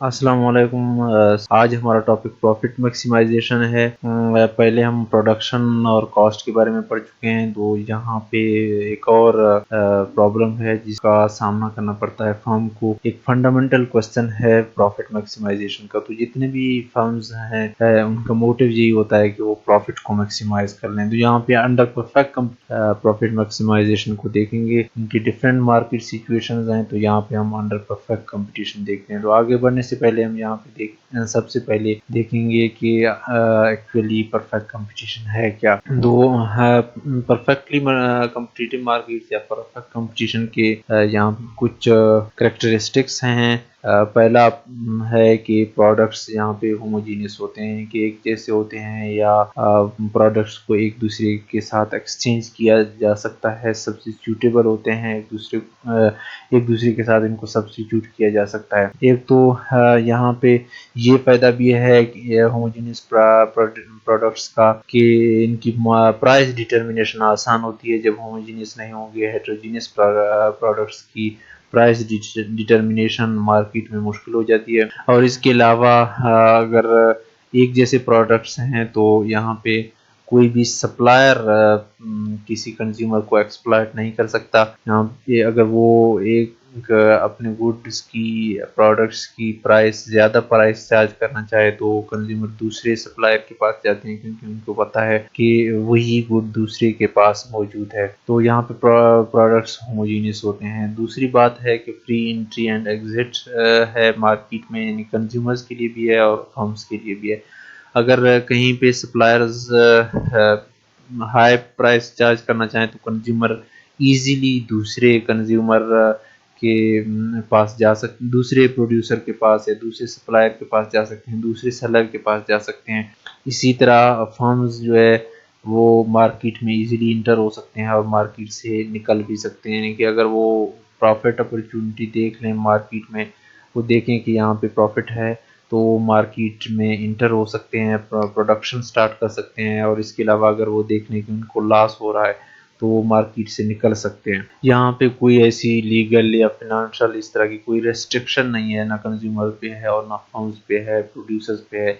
السلام علیکم۔ آج ہمارا ٹاپک پروفٹ میکسیمائزیشن ہے۔ پہلے ہم پروڈکشن اور کاسٹ کے بارے میں پڑھ چکے ہیں، تو یہاں پہ ایک اور پرابلم ہے جس کا سامنا کرنا پڑتا ہے فرم کو۔ ایک فنڈامنٹل کوسچن ہے پروفٹ میکسیمائزیشن کا۔ تو جتنے بھی فرمز ہیں ان کا موٹیو یہی ہوتا ہے کہ وہ پروفٹ کو میکسیمائز کر لیں۔ تو یہاں پہ انڈر پرفیکٹ پروفٹ میکسیمائزیشن کو دیکھیں گے، ان کی ڈفرینٹ مارکیٹ سچویشنز ہیں، تو یہاں پہ ہم انڈر پرفیکٹ کمپٹیشن دیکھتے ہیں۔ تو آگے بڑھنے سے پہلے ہم یہاں پہ سب سے پہلے دیکھیں گے کہ ایکچولی پرفیکٹ کمپٹیشن ہے کیا۔ تو پرفیکٹلی کمپٹیٹیو مارکیٹ یا پرفیکٹ کمپٹیشن کے یہاں کچھ کریکٹرسٹکس ہیں۔ پہلا ہے کہ پروڈکٹس یہاں پہ ہوموجینس ہوتے ہیں، کہ ایک جیسے ہوتے ہیں، یا پروڈکٹس کو ایک دوسرے کے ساتھ ایکسچینج کیا جا سکتا ہے، سبسٹیٹیوٹیبل ہوتے ہیں، ایک دوسرے کے ساتھ ان کو سبسٹیٹیوٹ کیا جا سکتا ہے۔ ایک تو یہاں پہ یہ فائدہ بھی ہے کہ ہوموجینس پروڈکٹس کا، کہ ان کی پرائس ڈیٹرمنیشن آسان ہوتی ہے۔ جب ہوموجینس نہیں ہوں گے، ہیٹروجینس پروڈکٹس کی پرائس ڈیٹرمنیشن مارکیٹ میں مشکل ہو جاتی ہے۔ اور اس کے علاوہ اگر ایک جیسے پروڈکٹس ہیں تو یہاں پہ کوئی بھی سپلائر کسی کنزیومر کو ایکسپلائٹ نہیں کر سکتا۔ یہاں پہ اگر وہ ایک اپنے گڈس کی پروڈکٹس کی پرائس زیادہ پرائس چارج کرنا چاہے تو کنزیومر دوسرے سپلائر کے پاس جاتے ہیں، کیونکہ ان کو پتا ہے کہ وہی گڈ دوسرے کے پاس موجود ہے۔ تو یہاں پہ پروڈکٹس ہوموجینس ہوتے ہیں۔ دوسری بات ہے کہ فری انٹری اینڈ ایگزٹ ہے مارکیٹ میں، یعنی کنزیومرز کے لیے بھی ہے اور فرمز کے لیے بھی ہے۔ اگر کہیں پہ سپلائرز ہائی پرائس چارج کرنا چاہیں تو کنزیومر ایزیلی دوسرے کنزیومر کے پاس جا سکتے، دوسرے پروڈیوسر کے پاس یا دوسرے سپلائر کے پاس جا سکتے ہیں، دوسرے سیلر کے پاس جا سکتے ہیں۔ اسی طرح فرمز جو ہے وہ مارکیٹ میں ایزیلی انٹر ہو سکتے ہیں اور مارکیٹ سے نکل بھی سکتے ہیں، یعنی کہ اگر وہ پروفٹ اپرچونٹی دیکھ لیں مارکیٹ میں، وہ دیکھیں کہ یہاں پہ پروفٹ ہے، تو وہ مارکیٹ میں انٹر ہو سکتے ہیں، پروڈکشن سٹارٹ کر سکتے ہیں۔ اور اس کے علاوہ اگر وہ دیکھ لیں کہ ان کو لاس ہو رہا ہے تو وہ مارکیٹ سے نکل سکتے ہیں۔ یہاں پہ کوئی ایسی لیگل یا فنانشل اس طرح کی کوئی ریسٹرکشن نہیں ہے، نہ کنزیومر پہ ہے اور نہ فرمز پہ ہے، پروڈیوسرز پہ ہے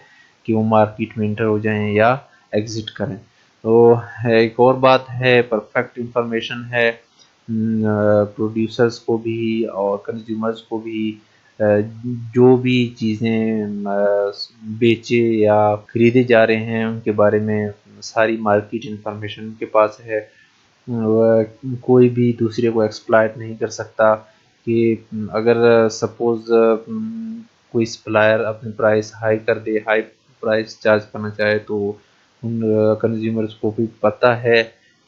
کہ وہ مارکیٹ میں انٹر ہو جائیں یا ایگزٹ کریں۔ تو ایک اور بات ہے، پرفیکٹ انفارمیشن ہے پروڈیوسرز کو بھی اور کنزیومرز کو بھی۔ جو بھی چیزیں بیچے یا خریدے جا رہے ہیں ان کے بارے میں ساری مارکیٹ انفارمیشن ان کے پاس ہے۔ کوئی بھی دوسرے کو ایکسپلائٹ نہیں کر سکتا، کہ اگر سپوز کوئی سپلائر اپنی پرائس ہائی کر دے، ہائی پرائس چارج کرنا چاہے، تو ان کنزیومرز کو بھی پتہ ہے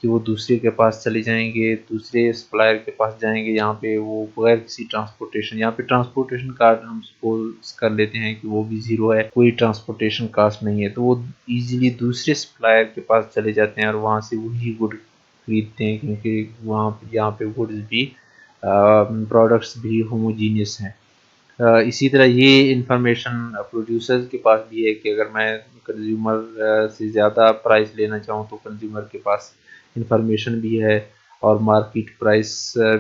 کہ وہ دوسرے کے پاس چلے جائیں گے، دوسرے سپلائر کے پاس جائیں گے، یہاں پہ وہ بغیر کسی ٹرانسپورٹیشن، یہاں پہ ٹرانسپورٹیشن کاسٹ ہم سپوز کر لیتے ہیں کہ وہ بھی زیرو ہے، کوئی ٹرانسپورٹیشن کاسٹ نہیں ہے، تو وہ ایزیلی دوسرے سپلائر کے پاس چلے جاتے ہیں اور وہاں سے وہی گڈ خریدتے ہیں، کیونکہ یہاں پہ گڈز بھی پروڈکٹس بھی ہوموجینس ہیں۔ اسی طرح یہ انفارمیشن پروڈیوسرز کے پاس بھی ہے کہ اگر میں کنزیومر سے زیادہ پرائس لینا چاہوں تو کنزیومر کے پاس انفارمیشن بھی ہے اور مارکیٹ پرائس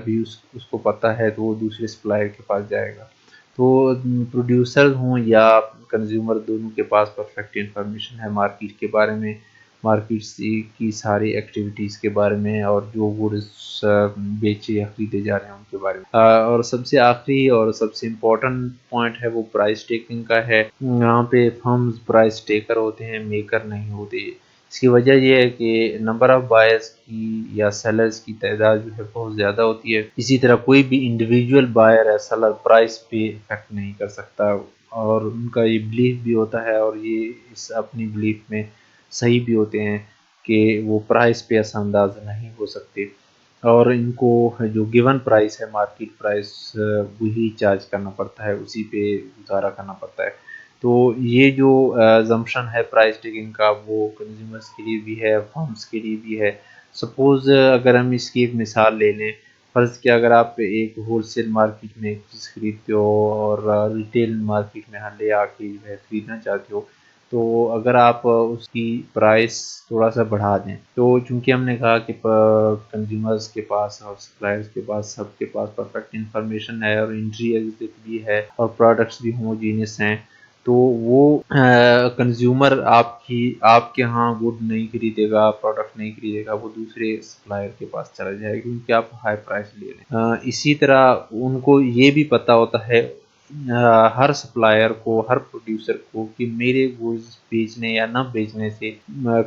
بھی اس کو پتہ ہے، تو وہ دوسرے سپلائر کے پاس جائے گا۔ تو پروڈیوسر ہوں یا کنزیومر، دونوں کے پاس پرفیکٹ انفارمیشن ہے مارکیٹ کے بارے میں، مارکیٹ کی ساری ایکٹیویٹیز کے بارے میں، اور جو گڈس بیچے یا خریدے جا رہے ہیں ان کے بارے میں۔ اور سب سے آخری اور سب سے امپورٹنٹ پوائنٹ ہے وہ پرائس ٹیکنگ کا ہے۔ یہاں پہ فرمز پرائس ٹیکر ہوتے ہیں، میکر نہیں ہوتے۔ اس کی وجہ یہ ہے کہ نمبر آف بائرز کی یا سیلرز کی تعداد جو ہے بہت زیادہ ہوتی ہے۔ اسی طرح کوئی بھی انڈیویجول بائر یا سیلر پرائس پہ افیکٹ نہیں کر سکتا، اور ان کا یہ بلیف بھی ہوتا ہے، اور یہ اس اپنی بلیف میں صحیح بھی ہوتے ہیں کہ وہ پرائس پہ اثر انداز نہیں ہو سکتے، اور ان کو جو گیون پرائس ہے مارکیٹ پرائس وہی چارج کرنا پڑتا ہے، اسی پہ گزارا کرنا پڑتا ہے۔ تو یہ جو زمپشن ہے پرائس ٹیکنگ کا، وہ کنزیومرز کے لیے بھی ہے، فرمز کے لیے بھی ہے۔ سپوز اگر ہم اس کی ایک مثال لے لیں، فرض کیا اگر آپ ایک ہول سیل مارکیٹ میں ایک چیز خریدتے ہو اور ریٹیل مارکیٹ میں لے آ کے خریدنا چاہتے ہو، تو اگر آپ اس کی پرائس تھوڑا سا بڑھا دیں تو چونکہ ہم نے کہا کہ کنزیومرز کے پاس اور سپلائرز کے پاس سب کے پاس پرفیکٹ انفارمیشن ہے اور انٹری ایگزٹ بھی ہے اور پروڈکٹس بھی ہوموجینس ہیں، تو وہ کنزیومر آپ کے ہاں گڈ نہیں خریدے گا، پروڈکٹ نہیں خریدے گا، وہ دوسرے سپلائر کے پاس چلا جائے گا کیونکہ آپ ہائی پرائس لے رہے ہیں۔ اسی طرح ان کو یہ بھی پتہ ہوتا ہے ہر سپلائر کو، ہر پروڈیوسر کو، کہ میرے گوڈز بیچنے یا نہ بیچنے سے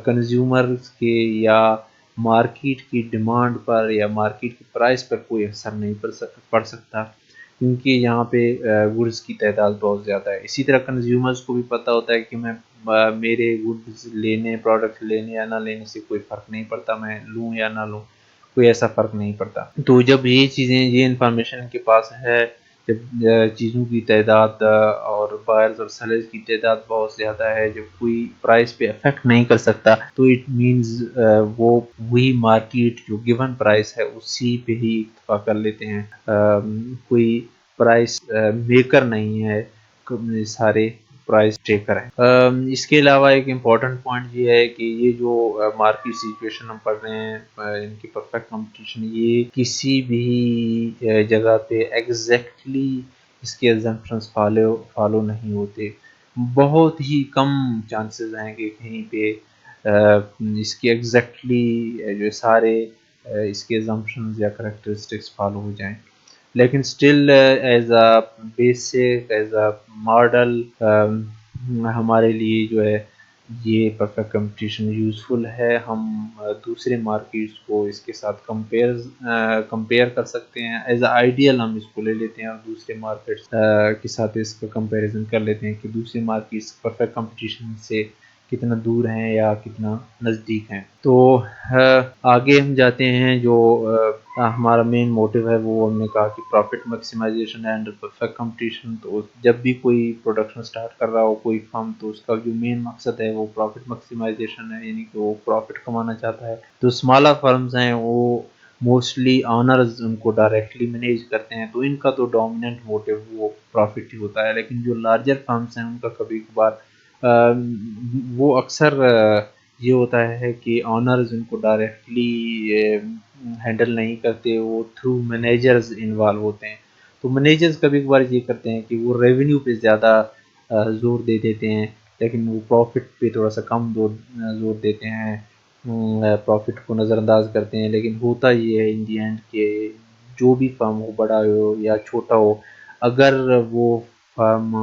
کنزیومرز کے یا مارکیٹ کی ڈیمانڈ پر یا مارکیٹ کی پرائس پر کوئی اثر نہیں پڑ سکتا، کیونکہ یہاں پہ گڈز کی تعداد بہت زیادہ ہے۔ اسی طرح کنزیومرز کو بھی پتہ ہوتا ہے کہ میرے گڈز لینے، پروڈکٹ لینے یا نہ لینے سے کوئی فرق نہیں پڑتا، میں لوں یا نہ لوں کوئی ایسا فرق نہیں پڑتا۔ تو جب یہ چیزیں، یہ انفارمیشن ان کے پاس ہے، جب چیزوں کی تعداد اور بائرز اور سیلرز کی تعداد بہت زیادہ ہے، جب کوئی پرائس پہ افیکٹ نہیں کر سکتا، تو اٹ مینز وہی مارکیٹ جو گیون پرائس ہے اسی پہ ہی اکتفا کر لیتے ہیں، کوئی پرائس میکر نہیں ہے، سارے پرائس ٹیکر ہیں۔ اس کے علاوہ ایک امپورٹنٹ پوائنٹ یہ ہے کہ یہ جو مارکیٹ سچویشن ہم پڑھ رہے ہیں، ان کی پرفیکٹ کمپٹیشن، یہ کسی بھی جگہ پہ ایگزیکٹلی اس کے assumptions فالو نہیں ہوتے۔ بہت ہی کم چانسز ہیں کہ کہیں پہ اس کی ایگزیکٹلی جو سارے اس کے assumptions یا کریکٹرسٹکس فالو ہو جائیں، لیکن still as a basic, as a model ہمارے لیے جو ہے یہ پرفیکٹ کمپٹیشن یوزفل ہے۔ ہم دوسرے مارکیٹس کو اس کے ساتھ کمپیئر کر سکتے ہیں، ایز اے آئیڈیل ہم اس کو لے لیتے ہیں اور دوسرے مارکیٹس کے ساتھ اس کا کمپیریزن کر لیتے ہیں کہ دوسرے مارکیٹس پرفیکٹ کمپٹیشن سے کتنا دور ہیں یا کتنا نزدیک ہیں۔ تو آگے ہم جاتے ہیں، جو ہمارا مین موٹیو ہے وہ ہم نے کہا کہ profit maximisation and perfect competition. تو جب بھی کوئی پروڈکشن سٹارٹ کر رہا ہو کوئی فرم، تو اس کا جو مین مقصد ہے وہ پروفٹ میکسیمائزیشن ہے، یعنی کہ وہ پروفٹ کمانا چاہتا ہے۔ تو اسمالر فرمز ہیں وہ موسٹلی آنرز ان کو ڈائریکٹلی مینیج کرتے ہیں، تو ان کا تو ڈومیننٹ موٹیو وہ پروفٹ ہی ہوتا ہے، لیکن جو لارجر فرمز ہیں ان کا کبھی کبھار وہ اکثر یہ ہوتا ہے کہ آنرز ان کو ڈائریکٹلی ہینڈل نہیں کرتے، وہ تھرو مینیجرز انوالو ہوتے ہیں۔ تو مینیجرز کبھی کبھار یہ کرتے ہیں کہ وہ ریونیو پہ زیادہ زور دے دیتے ہیں، لیکن وہ پروفٹ پہ تھوڑا سا کم زور دیتے ہیں، پروفٹ کو نظر انداز کرتے ہیں۔ لیکن ہوتا یہ ہے ان دی اینڈ کہ جو بھی فرم ہو، بڑا ہو یا چھوٹا ہو، اگر وہ فرم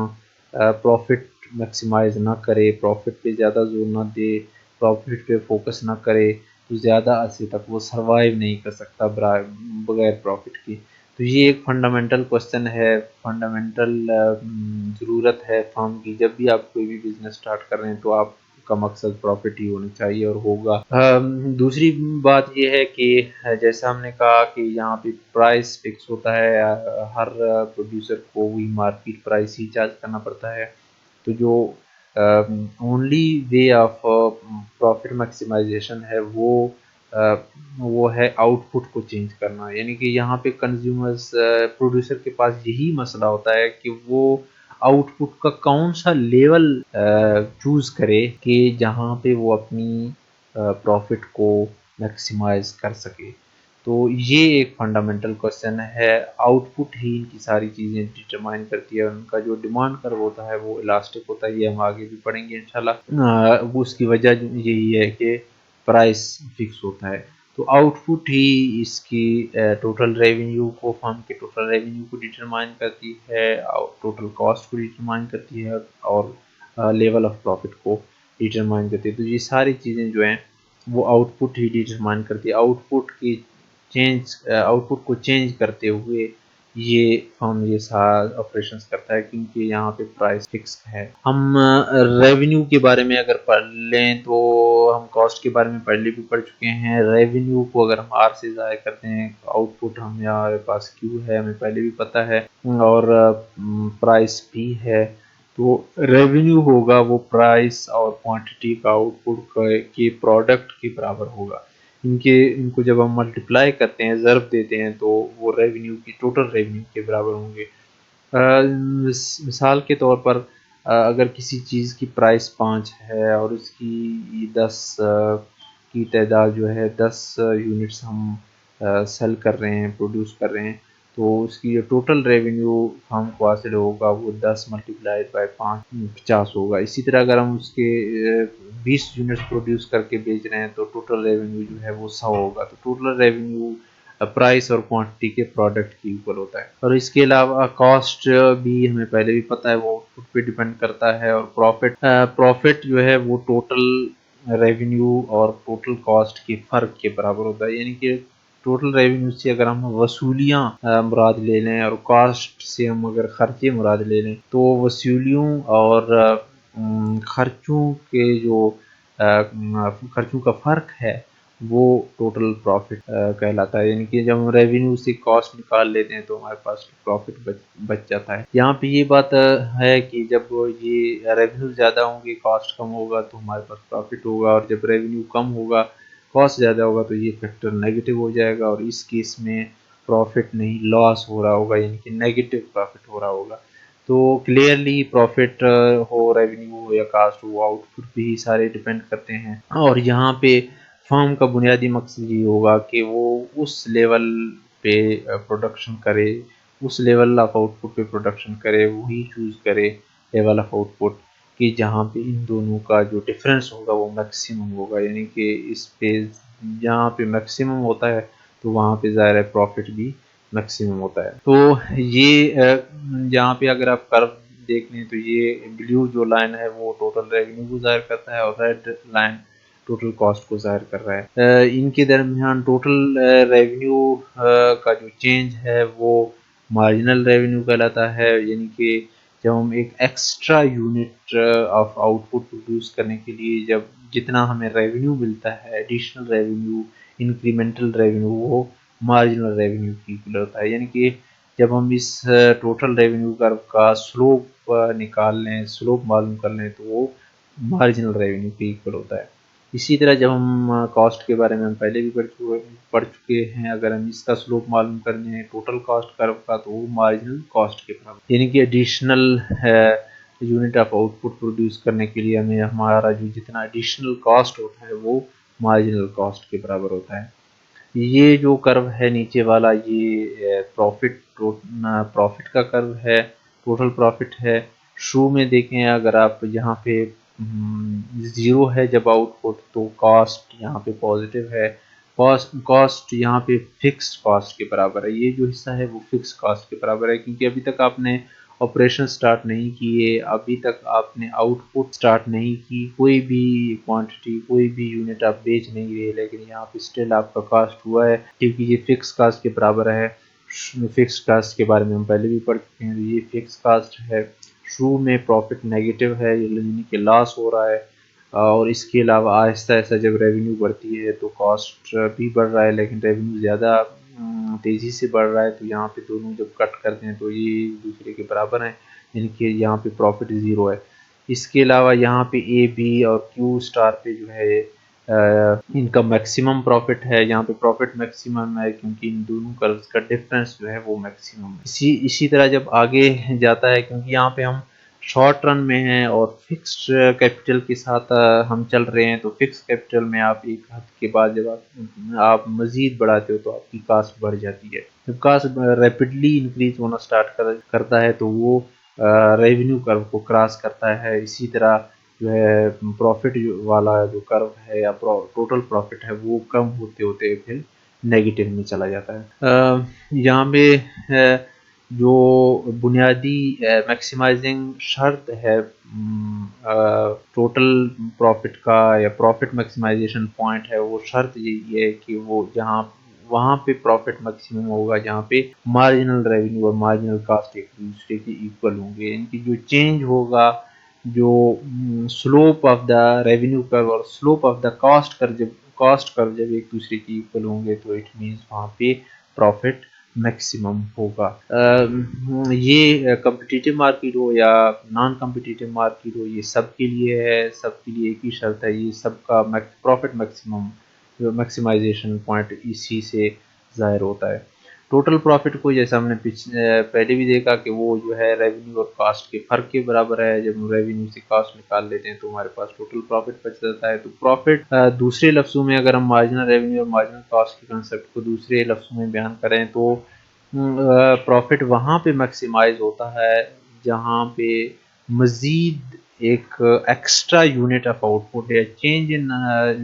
پروفٹ میکسیمائز نہ کرے، پروفٹ پہ زیادہ زور نہ دے، پروفٹ پہ فوکس نہ کرے، تو زیادہ عرصے تک وہ سروائیو نہیں کر سکتا بغیر پروفٹ کی۔ تو یہ ایک فنڈامنٹل کوسچن ہے، فنڈامنٹل ضرورت ہے فرم کی۔ جب بھی آپ کوئی بھی بزنس سٹارٹ کر رہے ہیں تو آپ کا مقصد پروفٹ ہی ہونا چاہیے اور ہوگا۔ دوسری بات یہ ہے کہ جیسا ہم نے کہا کہ یہاں پہ پرائس فکس ہوتا ہے، ہر پروڈیوسر کو وہی مارکیٹ پرائس ہی چارج کرنا پڑتا ہے۔ تو جو only way of profit maximisation ہے وہ ہے آؤٹ پٹ کو چینج کرنا، یعنی کہ یہاں پہ کنزیومرز، پروڈیوسر کے پاس یہی مسئلہ ہوتا ہے کہ وہ آؤٹ پٹ کا کون سا لیول چوز کرے کہ جہاں پہ وہ اپنی پروفٹ کو میکسیمائز کر سکے۔ تو یہ ایک فنڈامنٹل کوسچن ہے، آؤٹ پٹ ہی ان کی ساری چیزیں ڈٹرمائن کرتی ہے، ان کا جو ڈیمانڈ کرو ہوتا ہے وہ الاسٹک ہوتا ہے، یہ ہم آگے بھی پڑھیں گے انشاءاللہ۔ وہ اس کی وجہ یہی ہے کہ پرائس فکس ہوتا ہے، تو آؤٹ پٹ ہی اس کی ٹوٹل ریونیو کو، فرم کے ٹوٹل ریونیو کو ڈٹرمائن کرتی ہے، ٹوٹل کاسٹ کو ڈٹرمائن کرتی ہے اور لیول آف پروفٹ کو ڈٹرمائن کرتی ہے۔ تو یہ ساری چیزیں جو ہیں وہ آؤٹ پٹ ہی ڈٹرمائن کرتی ہے۔ آؤٹ پٹ کو چینج کرتے ہوئے یہ فرم یہ سارا آپریشنز کرتا ہے، کیونکہ یہاں پہ پرائس فکس ہے۔ ہم ریونیو کے بارے میں اگر پڑھ لیں تو ہم کاسٹ کے بارے میں پہلے بھی پڑھ چکے ہیں۔ ریونیو کو اگر ہم آر سے ضائع کرتے ہیں، آؤٹ پٹ ہمارے پاس کیو ہے، ہمیں پہلے بھی پتہ ہے، اور پرائس پی ہے، تو ریونیو ہوگا وہ پرائس اور کوانٹٹی کا آؤٹ پٹ کے پروڈکٹ کے برابر ہوگا۔ ان کو جب ہم ملٹیپلائی کرتے ہیں، ضرب دیتے ہیں، تو وہ ریونیو کی ٹوٹل ریونیو کے برابر ہوں گے۔ مثال کے طور پر اگر کسی چیز کی پرائس 5 ہے اور اس کی 10 کی تعداد جو ہے 10 یونٹس ہم سیل کر رہے ہیں، پروڈیوس کر رہے ہیں، تو اس کی جو ٹوٹل ریونیو ہم کو حاصل ہوگا وہ 10 ملٹیپلائڈ بائی 5 50 ہوگا۔ اسی طرح اگر ہم اس کے 20 یونٹس پروڈیوس کر کے بیچ رہے ہیں تو ٹوٹل ریونیو جو ہے وہ 100 ہوگا۔ تو ٹوٹل ریونیو پرائس اور کوانٹٹی کے پروڈکٹ کی ایکول ہوتا ہے۔ اور اس کے علاوہ کاسٹ بھی ہمیں پہلے بھی پتہ ہے، وہ آؤٹ پٹ پہ ڈیپینڈ کرتا ہے، اور پروفٹ جو ہے وہ ٹوٹل ریونیو اور ٹوٹل کاسٹ کے فرق کے برابر ہوتا ہے، یعنی کہ ٹوٹل ریونیو سے اگر ہم وصولیاں مراد لے لیں اور کاسٹ سے ہم اگر خرچے مراد لے لیں، تو وصولیوں اور خرچوں کے جو خرچوں کا فرق ہے وہ ٹوٹل پروفٹ کہلاتا ہے، یعنی کہ جب ہم ریونیو سے کاسٹ نکال لیتے ہیں تو ہمارے پاس پروفٹ بچ جاتا ہے۔ یہاں پہ یہ بات ہے کہ جب یہ ریونیو زیادہ ہوں گے، کاسٹ کم ہوگا تو ہمارے پاس پروفٹ ہوگا، اور جب ریونیو کم ہوگا، کاسٹ زیادہ ہوگا تو یہ فیکٹر نیگیٹو ہو جائے گا، اور اس کیس میں پروفٹ نہیں لاس ہو رہا ہوگا، یعنی کہ نیگیٹو پروفٹ ہو رہا ہوگا۔ تو کلیئرلی پروفٹ ہو، ریونیو ہو یا کاسٹ ہو، آؤٹ پٹ پہ ہی سارے ڈیپینڈ کرتے ہیں، اور یہاں پہ فرم کا بنیادی مقصد یہ ہوگا کہ وہ اس لیول پہ پروڈکشن کرے، اس لیول آف آؤٹ پٹ پہ پروڈکشن کرے، وہی چوز کرے لیول آف آؤٹ پٹ کہ جہاں پہ ان دونوں کا جو ڈفرینس ہوگا وہ میکسیمم ہوگا، یعنی کہ اس پہ جہاں پہ میکسیمم ہوتا ہے تو وہاں پہ ظاہر ہے پروفٹ بھی میکسیمم ہوتا ہے۔ تو یہ جہاں پہ اگر آپ کرو دیکھ لیں تو یہ بلیو جو لائن ہے وہ ٹوٹل ریونیو کو ظاہر کرتا ہے، اور ریڈ لائن ٹوٹل کاسٹ کو ظاہر کر رہا ہے۔ ان کے درمیان ٹوٹل ریونیو کا جو چینج ہے وہ مارجنل ریونیو کہلاتا ہے، یعنی کہ جب ہم ایک extra unit of out put produce کرنے کے لیے جب جتنا ہمیں ریونیو ملتا ہے، ایڈیشنل ریونیو، انکریمنٹل ریونیو، وہ مارجنل ریونیو کی ایکول ہوتا ہے، یعنی کہ جب ہم اس ٹوٹل ریونیو کرو کا سلوپ نکال لیں، سلوپ معلوم کر لیں، تو وہ مارجنل ریونیو کی ایکول ہوتا ہے۔ اسی طرح جب ہم کاسٹ کے بارے میں ہم پہلے بھی پڑھ چکے ہیں، اگر ہم اس کا سلوپ معلوم کرنے ہیں ٹوٹل کاسٹ کرو کا تو وہ مارجنل کاسٹ کے برابر، یعنی کہ additional unit of out put produce کرنے کے لیے ہمیں ہمارا جو جتنا ایڈیشنل کاسٹ ہوتا ہے وہ مارجنل کاسٹ کے برابر ہوتا ہے۔ یہ جو کرو ہے نیچے والا، یہ پروفٹ کا کرو ہے، ٹوٹل پروفٹ ہے۔ شروع میں دیکھیں اگر آپ یہاں پہ 0 ہے جب آؤٹ پٹ، تو کاسٹ یہاں پہ پازیٹیو ہے، کاسٹ یہاں پہ فکس کاسٹ کے برابر ہے، یہ جو حصہ ہے وہ فکس کاسٹ کے برابر ہے، کیونکہ ابھی تک آپ نے آپریشن سٹارٹ نہیں کیے، ابھی تک آپ نے آؤٹ پٹ سٹارٹ نہیں کی، کوئی بھی کوانٹٹی، کوئی بھی یونٹ آپ بیچ نہیں رہے، لیکن یہاں پہ اسٹل آپ کا کاسٹ ہوا ہے، کیونکہ یہ فکس کاسٹ کے برابر ہے۔ فکس کاسٹ کے بارے میں ہم پہلے بھی پڑھ چکے ہیں، یہ فکس کاسٹ ہے۔ شروع میں پروفٹ نیگیٹو ہے، یعنی کہ لاس ہو رہا ہے، اور اس کے علاوہ آہستہ آہستہ جب ریونیو بڑھتی ہے تو کاسٹ بھی بڑھ رہا ہے، لیکن ریونیو زیادہ تیزی سے بڑھ رہا ہے، تو یہاں پہ دونوں جب کٹ کرتے ہیں تو یہ ایک دوسرے کے برابر ہیں، یعنی کہ یہاں پہ پروفٹ 0 ہے۔ اس کے علاوہ یہاں پہ اے بی اور کیو اسٹار پہ جو ہے ان کا میکسیمم پروفٹ ہے، یہاں پہ پروفٹ میکسیمم ہے کیونکہ ان دونوں کروز کا ڈفرینس جو ہے وہ میکسیمم ہے۔ اسی طرح جب آگے جاتا ہے، کیونکہ یہاں پہ ہم شارٹ رن میں ہیں اور فکسڈ کیپٹل کے ساتھ ہم چل رہے ہیں، تو فکس کیپٹل میں آپ ایک حد کے بعد جب آپ مزید بڑھاتے ہو تو آپ کی کاسٹ بڑھ جاتی ہے۔ جب کاسٹ ریپڈلی انکریز ہونا سٹارٹ کرتا ہے تو وہ ریونیو کرو کو کراس کرتا ہے۔ اسی طرح جو ہے پروفٹ والا جو کرو ہے یا ٹوٹل پروفٹ ہے وہ کم ہوتے ہوتے پھر نیگیٹو میں چلا جاتا ہے۔ یہاں پہ جو بنیادی میکسیمائزنگ شرط ہے ٹوٹل پروفٹ کا یا پروفٹ میکسیمائزیشن پوائنٹ ہے، وہ شرط یہی ہے کہ وہ وہاں پہ پروفٹ میکسیمم ہوگا جہاں پہ مارجنل ریونیو اور مارجنل کاسٹ ایک دوسرے کے ایکول ہوں گے، یعنی کہ جو چینج ہوگا، جو سلوپ آف دا ریونیو کرو اور سلوپ آف دا کاسٹ کرو جب ایک دوسرے کے ایکول ہوں گے تو اٹ مینس وہاں پہ پروفٹ میکسیمم ہوگا۔ یہ کمپٹیٹیو مارکیٹ ہو یا نان کمپٹیٹیو مارکیٹ ہو، یہ سب کے لیے ہے، سب کے لیے ایک ہی شرط ہے، یہ سب کا پروفٹ میکسیمائزیشن پوائنٹ اسی سے ظاہر ہوتا ہے۔ ٹوٹل پروفٹ کو جیسا ہم نے پہلے بھی دیکھا کہ وہ جو ہے ریونیو اور کاسٹ کے فرق کے برابر ہے. جب ہم ریونیو سے کاسٹ نکال لیتے ہیں تو ہمارے پاس ٹوٹل پروفٹ بچ جاتا ہے. تو پروفٹ دوسرے لفظوں میں اگر ہم مارجنل ریونیو اور مارجنل کاسٹ کے کنسیپٹ کو دوسرے لفظوں میں بیان کریں تو پروفٹ وہاں پہ میکسیمائز ہوتا ہے جہاں پہ مزید ایک extra unit of out put یا چینج ان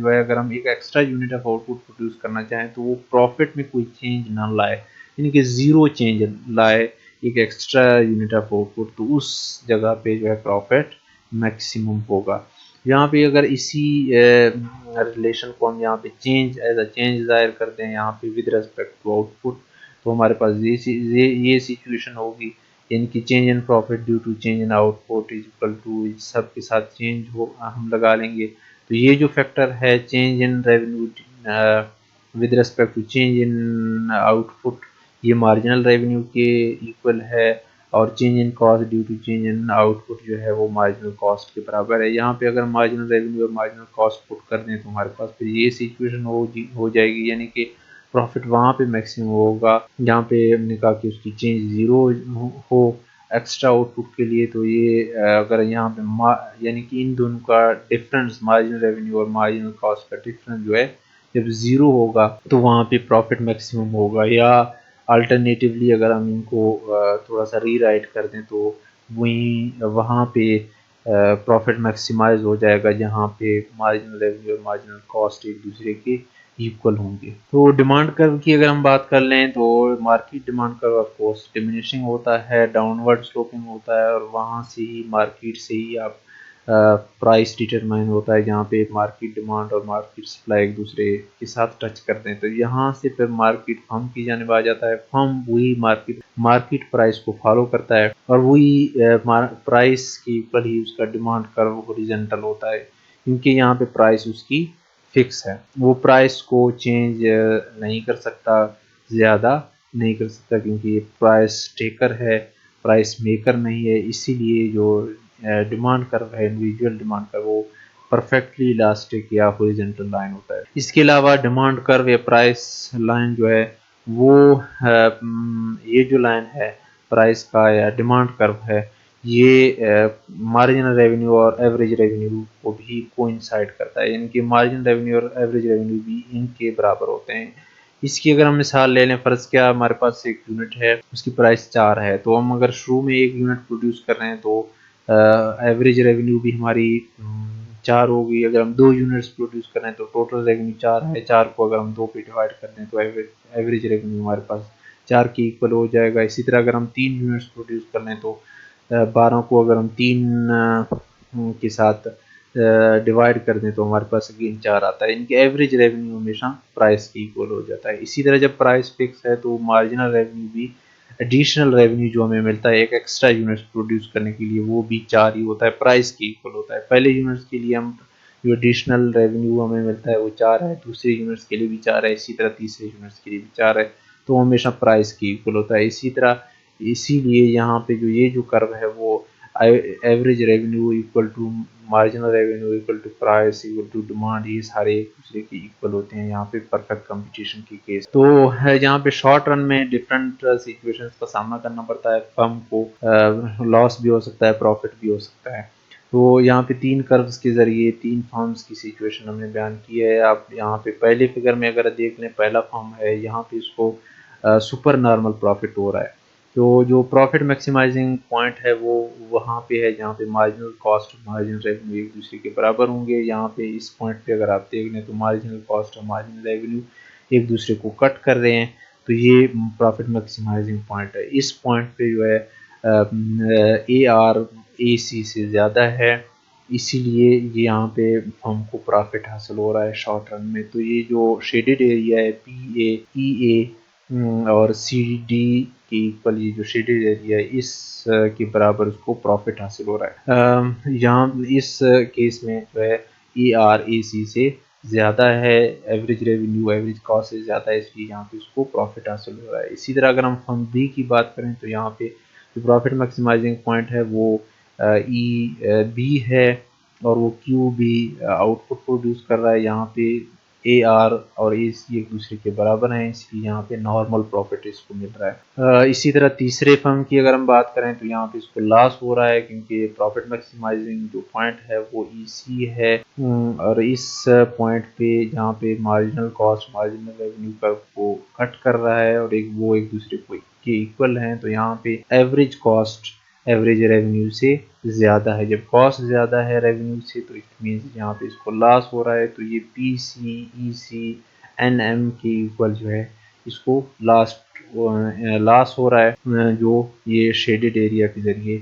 جو ہے اگر ہم ایک extra unit of out put produce کرنا چاہیں تو وہ پروفٹ میں کوئی چینج نہ لائے, یعنی کہ زیرو چینج لائے ایک extra unit of out put, تو اس جگہ پہ جو ہے پروفٹ میکسیمم ہوگا. یہاں پہ اگر اسی ریلیشن کو ہم یہاں پہ چینج ایز اے چینج ظاہر کرتے ہیں یہاں پہ with respect to output, تو ہمارے پاس یہ سچویشن ہوگی, یعنی کہ change in profit due to change in output is equal to سب کے ساتھ چینج ہو ہم لگا لیں گے. تو یہ جو فیکٹر ہے change in revenue with respect to change in output, یہ مارجنل ریونیو کے ایکول ہے, اور change in cost due to change in output جو ہے وہ مارجنل کاسٹ کے برابر ہے. یہاں پہ اگر مارجنل ریونیو اور مارجنل کاسٹ پٹ کر دیں تو ہمارے پاس پھر یہ سچویشن ہو جائے گی, یعنی کہ پروفٹ وہاں پہ میکسیمم ہوگا جہاں پہ ہم نے کہا کہ اس کی چینج زیرو ہو ایکسٹرا آؤٹ پٹ کے لیے. تو یہ اگر یہاں پہ یعنی کہ ان دونوں کا ڈفرنس مارجنل ریونیو اور مارجنل کاسٹ کا ڈفرنس جو ہے جب زیرو ہوگا تو وہاں پہ پروفٹ میکسیمم ہوگا. یا الٹرنیٹیولی اگر ہم ان کو تھوڑا سا ری رائٹ کر دیں تو وہاں پہ پروفٹ میکسیمائز ہو جائے گا جہاں پہ مارجنل ریونیو اور مارجنل کاسٹ ایک دوسرے کے ایکول ہوں گے. تو ڈیمانڈ کرو کی اگر ہم بات کر لیں تو market demand curve of course diminishing ہوتا ہے, ڈاؤن ورڈ سلوپنگ ہوتا ہے, اور وہاں سے ہی مارکیٹ سے ہی آپ پرائس ڈیٹرمائن ہوتا ہے جہاں پہ مارکیٹ ڈیمانڈ اور مارکیٹ سپلائی ایک دوسرے کے ساتھ ٹچ کرتے ہیں. تو یہاں سے پھر مارکیٹ فرم کی جانب آ جاتا ہے, فرم وہی مارکیٹ پرائس کو فالو کرتا ہے, اور وہی پرائس کی اوپر ہی اس کا ڈیمانڈ کرو ہاریزونٹل ہوتا ہے, کیونکہ یہاں پہ پرائس اس کی فکس ہے, وہ پرائس کو چینج نہیں کر سکتا, زیادہ نہیں کر سکتا, کیونکہ یہ پرائس ٹیکر ہے, پرائس میکر نہیں ہے. اسی لیے جو ڈیمانڈ کر رہا ہے انڈیویجول ڈیمانڈ کر وہ پرفیکٹلی الاسٹک یا ہاریزونٹل لائن ہوتا ہے. اس کے علاوہ ڈیمانڈ کرو یا پرائس لائن جو ہے وہ یہ جو لائن ہے پرائس کا یا ڈیمانڈ کرو ہے یہ مارجنل ریونیو اور ایوریج ریونیو کو بھی کوئنسائڈ کرتا ہے, یعنی کہ مارجنل ریونیو اور ایوریج ریونیو بھی ان کے برابر ہوتے ہیں. اس کی اگر ہم مثال لے لیں, فرض کیا ہمارے پاس ایک یونٹ ہے اس کی پرائس 4 ہے, تو ہم اگر شروع میں ایک یونٹ پروڈیوس کر رہے ہیں تو ایوریج ریونیو بھی ہماری 4 ہوگی. اگر ہم 2 یونٹس پروڈیوس کر رہے ہیں تو ٹوٹل ریونیو 4 ہے, 4 کو اگر ہم 2 پہ ڈیوائڈ کر دیں تو ایوریج ریونیو ہمارے پاس 4 کی ایکول ہو جائے گا. اسی طرح اگر ہم 3 یونٹس پروڈیوس کر لیں تو 12 کو اگر ہم 3 کے ساتھ ڈیوائڈ کر دیں تو ہمارے پاس اگین 4 آتا ہے, ان کے ایوریج ریونیو ہمیشہ پرائس کی ایکول ہو جاتا ہے. اسی طرح جب پرائس فکس ہے تو مارجنل ریونیو بھی ایڈیشنل ریونیو جو ہمیں ملتا ہے ایک ایکسٹرا یونٹس پروڈیوس کرنے کے لیے وہ بھی 4 ہی ہوتا ہے, پرائس کی ایکول ہوتا ہے. پہلے یونٹس کے لیے ہم جو ایڈیشنل ریونیو ہمیں ملتا ہے وہ 4 ہے, دوسرے یونٹس کے لیے بھی 4 ہے, اسی طرح تیسرے یونٹس کے لیے بھی 4 ہے, تو ہمیشہ پرائس کی ایکول ہوتا ہے. اسی لیے یہاں پہ یہ جو کرو ہے وہ average revenue equal to marginal revenue equal to price equal to demand, یہ سارے ایک دوسرے کے ایکول ہوتے ہیں یہاں پہ پرفیکٹ کمپٹیشن کی کیس. تو یہاں پہ شارٹ رن میں ڈفرینٹ سچویشنز کا سامنا کرنا پڑتا ہے فرم کو, لاس بھی ہو سکتا ہے, پروفٹ بھی ہو سکتا ہے. تو یہاں پہ 3 کروز کے ذریعے 3 فارمز کی سچویشن ہم نے بیان کی ہے. آپ یہاں پہ پہلے فگر میں اگر دیکھ لیں, پہلا فارم ہے یہاں پہ اس کو سپر نارمل پروفٹ ہو رہا ہے. تو جو پروفٹ میکسیمائزنگ پوائنٹ ہے وہ وہاں پہ ہے جہاں پہ مارجنل کاسٹ اور مارجنل ریونیو ایک دوسرے کے برابر ہوں گے. یہاں پہ اس پوائنٹ پہ اگر آپ دیکھ لیں تو مارجنل کاسٹ اور مارجنل ریونیو ایک دوسرے کو کٹ کر رہے ہیں, تو یہ پروفٹ میکسیمائزنگ پوائنٹ ہے. اس پوائنٹ پہ جو ہے اے آر اے سی سے زیادہ ہے, اسی لیے یہاں پہ فرم کو پروفٹ حاصل ہو رہا ہے شارٹ رن میں. تو یہ جو شیڈڈ ایریا ہے پی اے ای اے اور سی ڈی کی ایکول, یہ جو شیڈڈ ایریا ہے اس کے برابر اس کو پروفٹ حاصل ہو رہا ہے. یہاں اس کیس میں جو ہے ای آر اے سی سے زیادہ ہے, ایوریج ریونیو ایوریج کاسٹ سے زیادہ ہے, اس لیے یہاں پہ اس کو پروفٹ حاصل ہو رہا ہے. اسی طرح اگر ہم فرم بی کی بات کریں تو یہاں پہ جو پروفٹ میکسیمائزنگ پوائنٹ ہے وہ ای بی ہے, اور وہ کیو بھی آؤٹ پٹ پروڈیوس کر رہا ہے. یہاں پہ اے آر اور اے سی ایک دوسرے کے برابر ہیں، اس لیے یہاں پہ نارمل پروفٹ اس کو مل رہا ہے۔ اسی طرح تیسرے فرم کی اگر ہم بات کریں تو یہاں پہ اس کو لاس ہو رہا ہے، کیونکہ پروفٹ میکسیمائزنگ جو پوائنٹ ہے وہ ای سی ہے، اور اس پوائنٹ پہ جہاں پہ مارجنل کاسٹ مارجنل ریونیو کا وہ کٹ کر رہا ہے اور وہ ایک دوسرے کو کے ایکول ہیں، تو یہاں پہ ایوریج کاسٹ ایوریج ریونیو سے زیادہ ہے۔ جب کاسٹ زیادہ ہے ریونیو سے تو اٹ مینس یہاں پہ اس کو لاس ہو رہا ہے، تو یہ پی سی ای سی این ایم کے ایکول جو ہے اس کو لاس ہو رہا ہے، جو یہ شیڈڈ ایریا کے ذریعے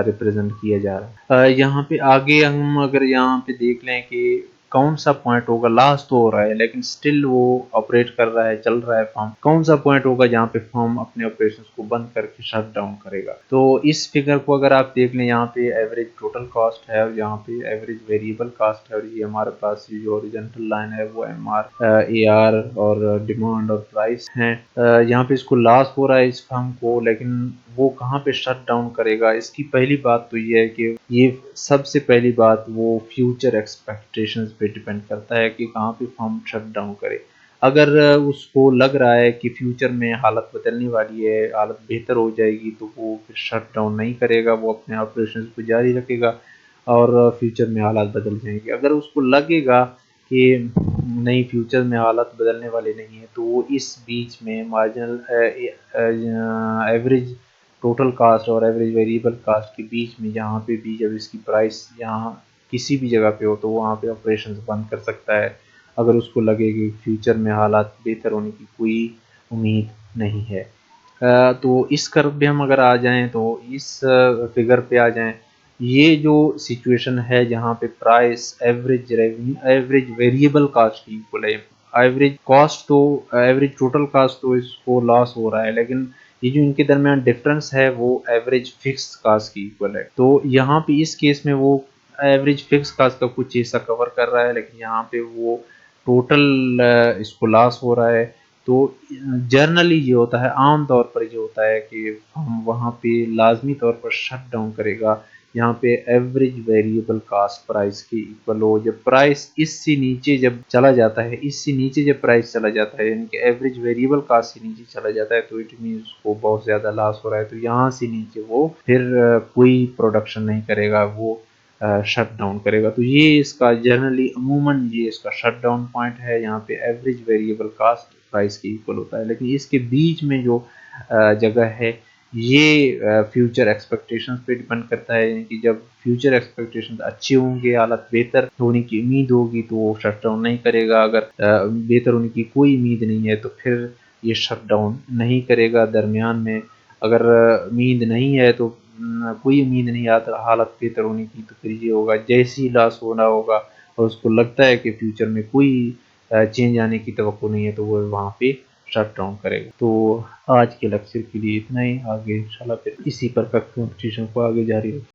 ریپرزینٹ کیا جا رہا ہے۔ یہاں پہ آگے ہم اگر یہاں پہ دیکھ لیں کہ کون سا پوائنٹ ہوگا، لاس تو ہو رہا ہے لیکن سٹل وہ آپریٹ کر رہا ہے، چل رہا ہے فارم، کون سا پوائنٹ ہوگا جہاں پہ فارم اپنے آپریشنز کو بند کر کے شٹ ڈاؤن کرے گا؟ تو اس فگر کو اگر آپ دیکھ لیں، یہاں پہ ایوریج ٹوٹل کاسٹ ہے اور یہاں پہ ایوریج ویریبل کاسٹ ہے، اور یہ ہمارے پاس جو اوریجنٹل لائن ہے وہ ایم آر اے آر اور ڈیمانڈ اور پرائس ہیں۔ یہاں پہ اس کو لاس ہو رہا ہے اس فارم کو، لیکن وہ کہاں پہ شٹ ڈاؤن کرے گا؟ اس کی پہلی بات تو یہ ہے کہ یہ سب سے پہلی بات وہ فیوچر ایکسپیکٹیشنز پہ ڈیپینڈ کرتا ہے کہ کہاں پہ فارم شٹ ڈاؤن کرے۔ اگر اس کو لگ رہا ہے کہ فیوچر میں حالت بدلنے والی ہے، حالت بہتر ہو جائے گی، تو وہ پھر شٹ ڈاؤن نہیں کرے گا، وہ اپنے آپریشنز کو جاری رکھے گا اور فیوچر میں حالات بدل جائیں گے۔ اگر اس کو لگے گا کہ نہیں فیوچر میں حالات بدلنے والے نہیں ہیں، تو وہ اس بیچ میں مارجنل ایوریج ٹوٹل کاسٹ اور ایوریج ویریبل کاسٹ کے بیچ میں جہاں پہ بھی جب اس کی پرائس یہاں کسی بھی جگہ پہ ہو تو وہاں پہ آپریشنز بند کر سکتا ہے، اگر اس کو لگے کہ فیوچر میں حالات بہتر ہونے کی کوئی امید نہیں ہے۔ تو اس کرو پہ ہم اگر آ جائیں تو اس فگر پہ آ جائیں، یہ جو سچویشن ہے جہاں پہ price average revenue average variable cost کی ایکول ہے، ایوریج کاسٹ تو ایوریج ٹوٹل کاسٹ تو اس کو لاس ہو رہا ہے، لیکن یہ جو ان کے درمیان ڈفرنس ہے وہ ایوریج فکس کاسٹ کی ایکول ہے۔ تو یہاں پہ اس کیس میں وہ ایوریج فکس کاسٹ کا کچھ حصہ کور کر رہا ہے، لیکن یہاں پہ وہ ٹوٹل اس کو لاس ہو رہا ہے۔ تو جرنلی یہ ہوتا ہے، عام طور پر یہ ہوتا ہے کہ ہم وہاں پہ لازمی طور پر شٹ ڈاؤن کرے گا یہاں پہ ایوریج ویریبل کاسٹ پرائس کی ایکول ہو۔ جب پرائس اس سے نیچے جب چلا جاتا ہے، اس سے نیچے جب پرائس چلا جاتا ہے، یعنی کہ ایوریج ویریبل کاسٹ سے نیچے چلا جاتا ہے، تو اٹ مینس اس کو بہت زیادہ لاس ہو رہا ہے، تو یہاں سے نیچے وہ پھر کوئی پروڈکشن نہیں کرے گا، وہ شٹ ڈاؤن کرے گا۔ تو یہ اس کا جنرلی عموماً یہ اس کا شٹ ڈاؤن پوائنٹ ہے، یہاں پہ ایوریج ویریبل کاسٹ پرائس کی ایکول ہوتا ہے۔ لیکن اس کے بیچ میں جو جگہ ہے یہ فیوچر ایکسپیکٹیشنز پہ ڈیپینڈ کرتا ہے، یعنی کہ جب فیوچر ایکسپیکٹیشنز اچھے ہوں گے، حالت بہتر ہونے کی امید ہوگی تو وہ شٹ ڈاؤن نہیں کرے گا، اگر بہتر ہونے کی کوئی امید نہیں ہے تو پھر یہ شٹ ڈاؤن نہیں کرے گا۔ درمیان میں اگر امید نہیں ہے تو کوئی امید نہیں آتا حالت بہتر ہونے کی، تو پھر یہ ہوگا جیسی لاس ہونا ہوگا اور اس کو لگتا ہے کہ فیوچر میں کوئی چینج آنے کی توقع نہیں ہے تو وہ وہاں پہ شٹ ڈاؤن کرے گا۔ تو آج کے لیکچر کے لیے اتنا ہی، آگے انشاءاللہ پھر اسی پرفیکٹ کمپٹیشن کو آگے جاری رکھیں۔